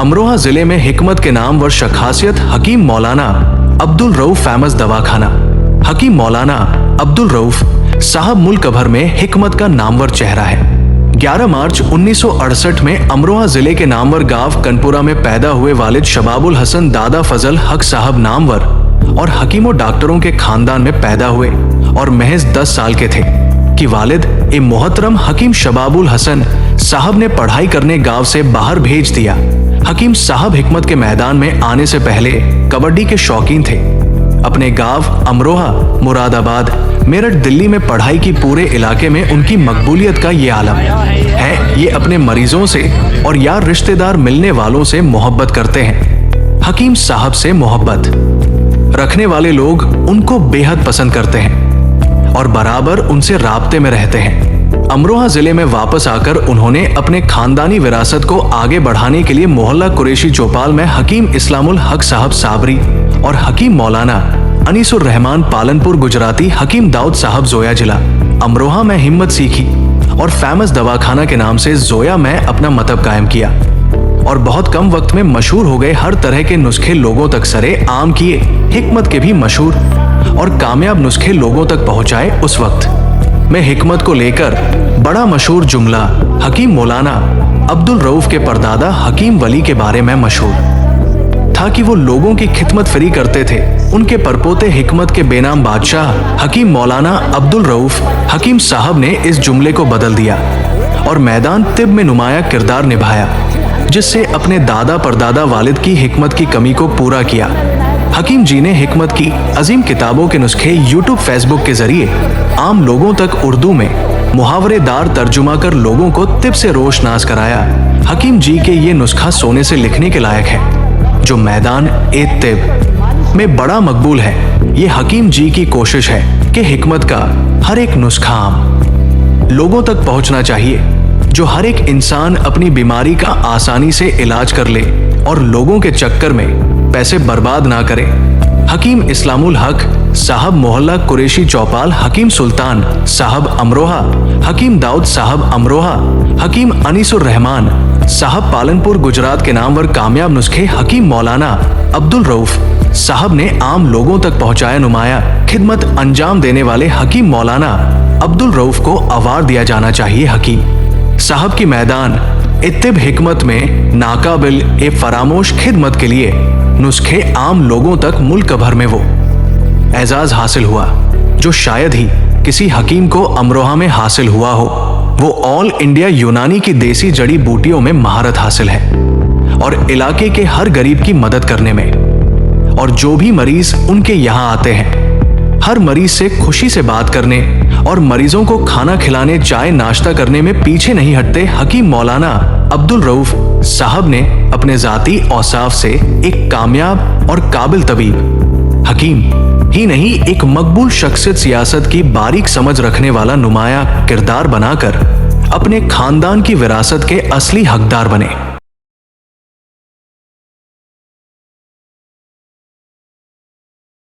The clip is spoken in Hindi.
अमरोहा जिले में हिकमत के नामवर शखासियत हकीम मौलाना अब्दुल रऊफ फेमस दवाखाना। हकीम मौलाना अब्दुल रऊफ साहब मुल्क भर में हिकमत का नामवर चेहरा है। 11 मार्च 1968 में अमरोहा जिले के नामवर गांव कनपुरा में पैदा हुए वालिद शबाबुल हसन दादा फजल हक साहब नामवर और हकीमों डॉक्टरों के खानदान में पैदा हुए और महज 10 साल के थे कि वालिद ए मोहतरम हकीम शबाबुल हसन साहब ने पढ़ाई करने गांव से बाहर भेज दिया। हकीम साहब हिकमत के मैदान में आने से पहले कबड्डी के शौकीन थे। अपने गांव अमरोहा, मुरादाबाद, मेरठ, दिल्ली में पढ़ाई की पूरे इलाके में उनकी मकबूलियत का ये आलम है। ये अपने मरीजों से और यार रिश्तेदार मिलने वालों से मोहब्बत करते हैं। हकीम साहब से मोहब्बत रखने वाले लोग उनको बेहद पसंद करते हैं और बराबर उनसे राब्ते में रहते हैं। अमरोहा जिले में वापस आकर उन्होंने अपने खानदानी विरासत को आगे बढ़ाने के लिए मोहल्ला कुरैशी चौपाल में हकीम इस्लामुल हक साहब साबरी और हकीम मौलाना अनीसुर रहमान पालनपुर गुजराती हकीम दाऊद साहब जोया जिला अमरोहा में हिम्मत सीखी और फेमस दवाखाना के नाम से जोया में अपना मतब कायम किया और बहुत कम वक्त में मशहूर हो गए। हर तरह के नुस्खे लोगों तक सरे आम किए। हिकमत के भी मशहूर और कामयाब नुस्खे लोगों तक पहुंचाए। उस वक्त में हिकमत को लेकर बड़ा मशहूर जुमला हकीम मौलाना अब्दुल रऊफ के परदादा हकीम वली के बारे में मशहूर था कि वो लोगों की खिदमत फ्री करते थे। उनके परपोते हिकमत के बेनाम बादशाह हकीम मौलाना अब्दुल रऊफ हकीम साहब ने इस जुमले को बदल दिया और मैदान तिब में नुमाया किरदार निभाया, जिससे अपने दादा परदादा वालिद की हिकमत की कमी को पूरा किया। हकीम जी ने हिकमत की अजीम किताबों के नुस्खे यूट्यूब, फेसबुक के जरिए आम लोगों तक उर्दू में मुहावरेदार तर्जुमा कर लोगों को तिब से रोशनास कराया। हकीम जी के ये नुस्खा सोने से लिखने के लायक है, जो मैदान ए तिब में बड़ा मकबूल है। ये हकीम जी की कोशिश है कि हिकमत का हर एक नुस्खा आम लोगों तक पहुंचना चाहिए, जो हर एक इंसान अपनी बीमारी का आसानी से इलाज कर ले और लोगों के चक्कर में पैसे बर्बाद ना करे। हकीम इस्लामुल हक साहब मोहल्ला कुरैशी चौपाल, हकीम सुल्तान साहब अमरोहा, हकीम दाऊद साहब अमरोहा, हकीम अनीसुर रहमान साहब पालनपुर गुजरात के नामवर कामयाब नुस्खे हकीम मौलाना अब्दुल रऊफ साहब ने आम लोगों तक पहुंचाया। नुमाया खिदमत अंजाम देने वाले हकीम मौलाना अब्दुल रऊफ को अवार्ड दिया जाना चाहिए। हकीम साहब की मैदान इत्तिब हिकमत में नाकाबिल ए फरामोश खिदमत के लिए नुस्खे आम लोगों तक मुल्क भर में वो एजाज हासिल हुआ जो शायद ही किसी हकीम को अमरोहा में हासिल हुआ हो। वो ऑल इंडिया यूनानी की देसी जड़ी बूटियों में महारत हासिल है और इलाके के हर गरीब की मदद करने में, और जो भी मरीज उनके यहाँ आते हैं हर मरीज से खुशी से बात करने और मरीजों को खाना खिलाने, चाय नाश्ता करने में पीछे नहीं हटते। हकीम मौलाना अब्दुल रऊफ साहब ने अपने जाती औसाफ से एक कामयाब और काबिल तबीब, हकीम ही नहीं एक मकबूल शख्सियत, सियासत की बारीक समझ रखने वाला नुमाया किरदार बनाकर अपने खानदान की विरासत के असली हकदार बने।